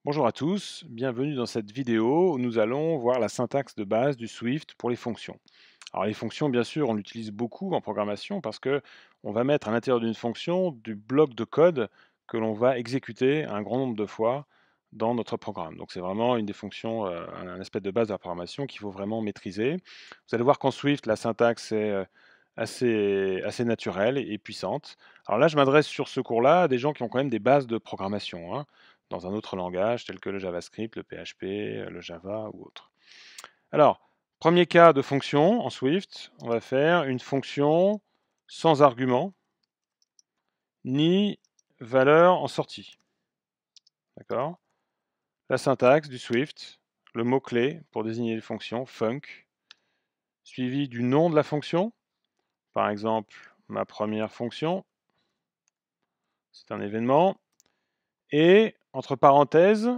Bonjour à tous, bienvenue dans cette vidéo où nous allons voir la syntaxe de base du Swift pour les fonctions. Alors les fonctions, bien sûr, on l'utilise beaucoup en programmation parce que on va mettre à l'intérieur d'une fonction du bloc de code que l'on va exécuter un grand nombre de fois dans notre programme. Donc c'est vraiment une des fonctions, un aspect de base de la programmation qu'il faut vraiment maîtriser. Vous allez voir qu'en Swift, la syntaxe est assez naturelle et puissante. Alors là, je m'adresse sur ce cours-là à des gens qui ont quand même des bases de programmation, hein, dans un autre langage tel que le JavaScript, le PHP, le Java ou autre. Alors, premier cas de fonction en Swift, on va faire une fonction sans argument ni valeur en sortie. D'accord? La syntaxe du Swift, le mot-clé pour désigner les fonctions, func, suivi du nom de la fonction. Par exemple, ma première fonction, c'est un événement. Et entre parenthèses,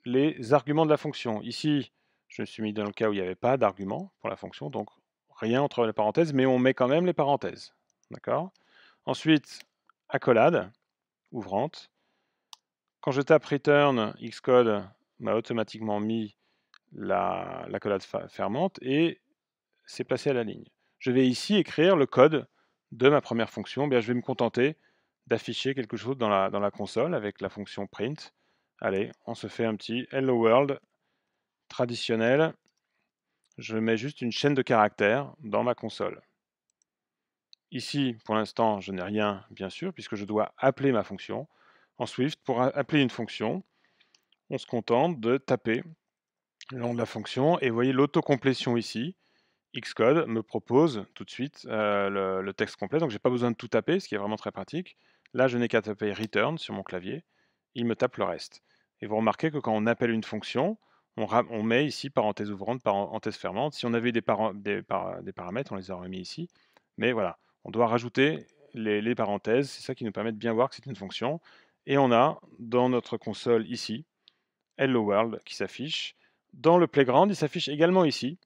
les arguments de la fonction. Ici, je me suis mis dans le cas où il n'y avait pas d'argument pour la fonction, donc rien entre les parenthèses, mais on met quand même les parenthèses. D'accord? Ensuite, accolade, ouvrante. Quand je tape return, Xcode m'a automatiquement mis l'accolade fermante et c'est placé à la ligne. Je vais ici écrire le code de ma première fonction. Bien, je vais me contenter d'afficher quelque chose dans la console avec la fonction print. Allez, on se fait un petit Hello World traditionnel. Je mets juste une chaîne de caractères dans ma console. Ici, pour l'instant, je n'ai rien, bien sûr, puisque je dois appeler ma fonction. En Swift, pour appeler une fonction, on se contente de taper le nom de la fonction. Et vous voyez l'autocomplétion ici. Xcode me propose tout de suite le texte complet, donc je n'ai pas besoin de tout taper, ce qui est vraiment très pratique. Là, je n'ai qu'à taper return sur mon clavier, il me tape le reste. Et vous remarquez que quand on appelle une fonction, on met ici parenthèse ouvrante, parenthèse fermante. Si on avait des paramètres, on les aurait mis ici. Mais voilà, on doit rajouter les parenthèses, c'est ça qui nous permet de bien voir que c'est une fonction. Et on a dans notre console ici, Hello World qui s'affiche. Dans le playground, il s'affiche également ici.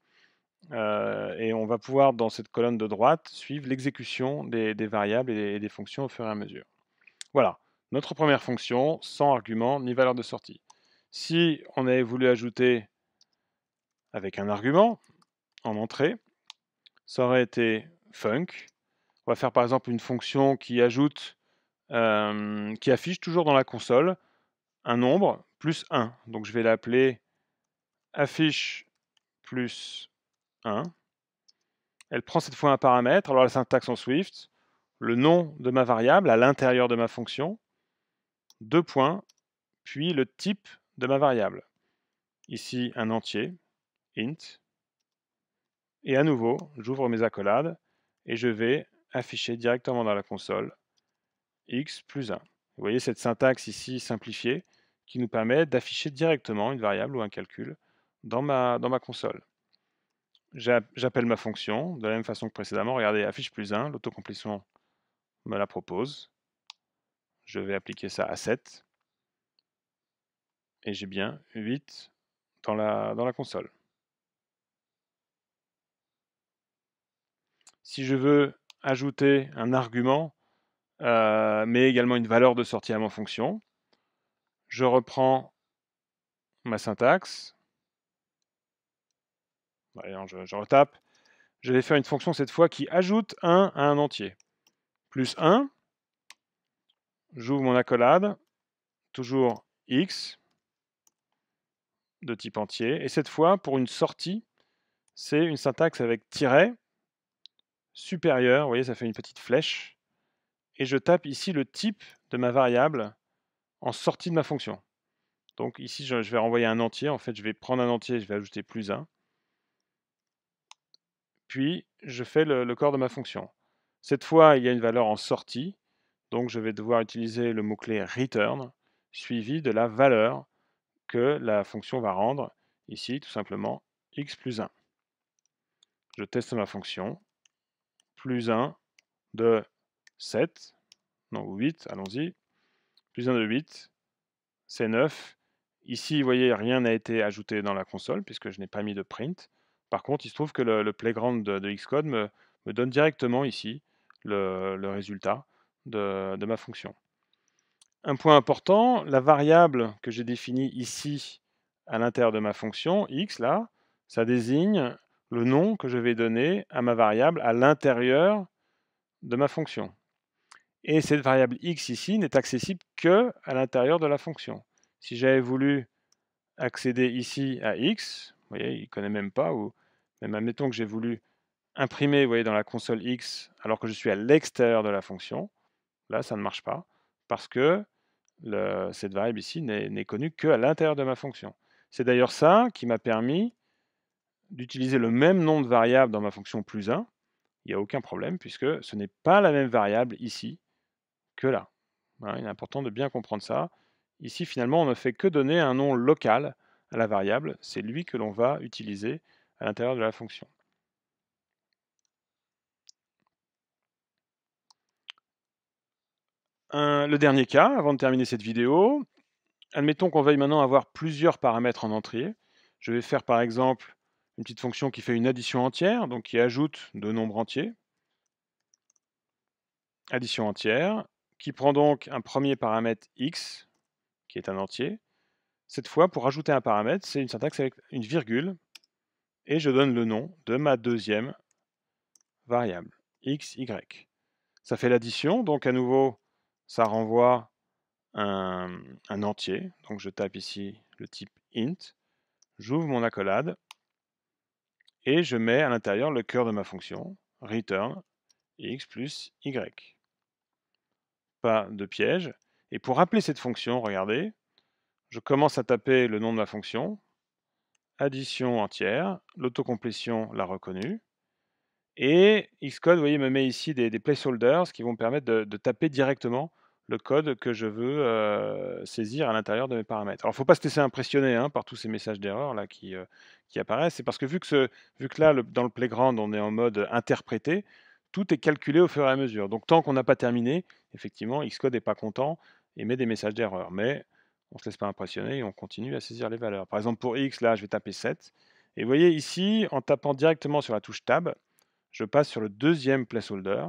Et on va pouvoir, dans cette colonne de droite, suivre l'exécution des variables et des fonctions au fur et à mesure. Voilà, notre première fonction, sans argument ni valeur de sortie. Si on avait voulu ajouter avec un argument en entrée, ça aurait été func. On va faire par exemple une fonction qui ajoute, qui affiche toujours dans la console un nombre plus 1. Donc je vais l'appeler affiche plus 1. Elle prend cette fois un paramètre. Alors la syntaxe en Swift, le nom de ma variable à l'intérieur de ma fonction, deux points, puis le type de ma variable. Ici un entier, int. Et à nouveau, j'ouvre mes accolades et je vais afficher directement dans la console x plus 1. Vous voyez cette syntaxe ici simplifiée qui nous permet d'afficher directement une variable ou un calcul dans ma console. J'appelle ma fonction de la même façon que précédemment. Regardez, affiche plus 1, l'autocomplétion me la propose. Je vais appliquer ça à 7. Et j'ai bien 8 dans la console. Si je veux ajouter un argument, mais également une valeur de sortie à ma fonction, je reprends ma syntaxe. Je retape. Je vais faire une fonction cette fois qui ajoute 1 à un entier. Plus 1, j'ouvre mon accolade, toujours x, de type entier. Et cette fois, pour une sortie, c'est une syntaxe avec tiret supérieur. Vous voyez, ça fait une petite flèche. Et je tape ici le type de ma variable en sortie de ma fonction. Donc ici, je vais renvoyer un entier. En fait, je vais prendre un entier, je vais ajouter plus 1. Puis, je fais le corps de ma fonction. Cette fois, il y a une valeur en sortie. Donc, je vais devoir utiliser le mot-clé return, suivi de la valeur que la fonction va rendre. Ici, tout simplement, x plus 1. Je teste ma fonction. Plus 1 de 7. Non, 8, allons-y. Plus 1 de 8, c'est 9. Ici, vous voyez, rien n'a été ajouté dans la console puisque je n'ai pas mis de print. Par contre, il se trouve que le playground de Xcode me donne directement ici le résultat de ma fonction. un point important, la variable que j'ai définie ici à l'intérieur de ma fonction x, là, ça désigne le nom que je vais donner à ma variable à l'intérieur de ma fonction. Et cette variable x ici n'est accessible que à l'intérieur de la fonction. Si j'avais voulu accéder ici à x, vous voyez, il ne connaît même pas, ou même admettons que j'ai voulu imprimer, vous voyez, dans la console x alors que je suis à l'extérieur de la fonction, là ça ne marche pas, parce que cette variable ici n'est connue qu'à l'intérieur de ma fonction. C'est d'ailleurs ça qui m'a permis d'utiliser le même nom de variable dans ma fonction plus 1, il n'y a aucun problème, puisque ce n'est pas la même variable ici que là. Voilà, il est important de bien comprendre ça. Ici, finalement, on ne fait que donner un nom local à la variable. C'est lui que l'on va utiliser à l'intérieur de la fonction. Le dernier cas, avant de terminer cette vidéo, admettons qu'on veuille maintenant avoir plusieurs paramètres en entier. Je vais faire par exemple une petite fonction qui fait une addition entière, donc qui ajoute deux nombres entiers. Addition entière, qui prend donc un premier paramètre x, qui est un entier. Cette fois, pour ajouter un paramètre, c'est une syntaxe avec une virgule, et je donne le nom de ma deuxième variable, x, y. Ça fait l'addition, donc à nouveau, ça renvoie un entier. Donc je tape ici le type int, j'ouvre mon accolade, et je mets à l'intérieur le cœur de ma fonction, return x plus y. Pas de piège. Et pour appeler cette fonction, regardez, je commence à taper le nom de ma fonction, addition entière, l'autocomplétion l'a reconnu, et Xcode, vous voyez, me met ici des placeholders qui vont me permettre de taper directement le code que je veux saisir à l'intérieur de mes paramètres. Alors, il ne faut pas se laisser impressionner hein, par tous ces messages d'erreur là qui apparaissent. C'est parce que vu que là, dans le playground, on est en mode interprété, tout est calculé au fur et à mesure. Donc, tant qu'on n'a pas terminé, effectivement, Xcode n'est pas content et met des messages d'erreur. Mais on ne se laisse pas impressionner et on continue à saisir les valeurs. Par exemple, pour X, là, je vais taper 7. Et vous voyez ici, en tapant directement sur la touche Tab, je passe sur le deuxième placeholder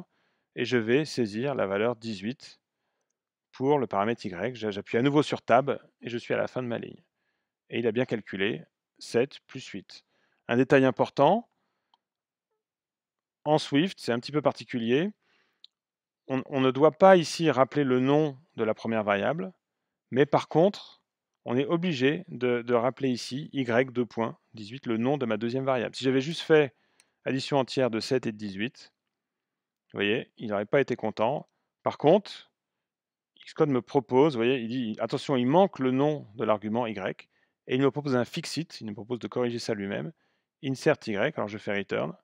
et je vais saisir la valeur 18 pour le paramètre y. J'appuie à nouveau sur Tab et je suis à la fin de ma ligne. Et il a bien calculé 7 plus 8. Un détail important, en Swift, c'est un petit peu particulier, on ne doit pas ici rappeler le nom de la première variable, mais par contre, on est obligé de rappeler ici y2.18, le nom de ma deuxième variable. Si j'avais juste fait addition entière de 7 et de 18, vous voyez, il n'aurait pas été content. Par contre, Xcode me propose, vous voyez, il dit, attention, il manque le nom de l'argument y, et il me propose un fixit, il me propose de corriger ça lui-même, insert y, alors je fais return,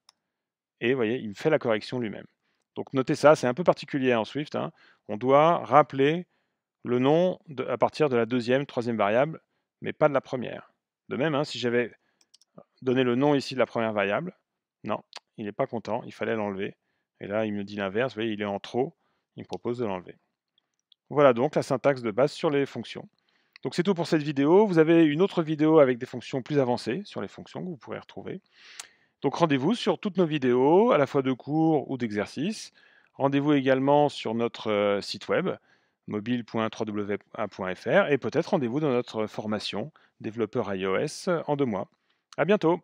et vous voyez, il me fait la correction lui-même. Donc notez ça, c'est un peu particulier en Swift, hein. On doit rappeler le nom à partir de la deuxième, troisième variable, mais pas de la première. De même, hein, si j'avais donné le nom ici de la première variable, non, il n'est pas content, il fallait l'enlever. Et là, il me dit l'inverse, vous voyez, il est en trop, il me propose de l'enlever. Voilà donc la syntaxe de base sur les fonctions. Donc c'est tout pour cette vidéo. Vous avez une autre vidéo avec des fonctions plus avancées sur les fonctions que vous pourrez retrouver. Donc rendez-vous sur toutes nos vidéos, à la fois de cours ou d'exercices. Rendez-vous également sur notre site web mobile.3wa.fr et peut-être rendez-vous dans notre formation développeur iOS en 2 mois. À bientôt.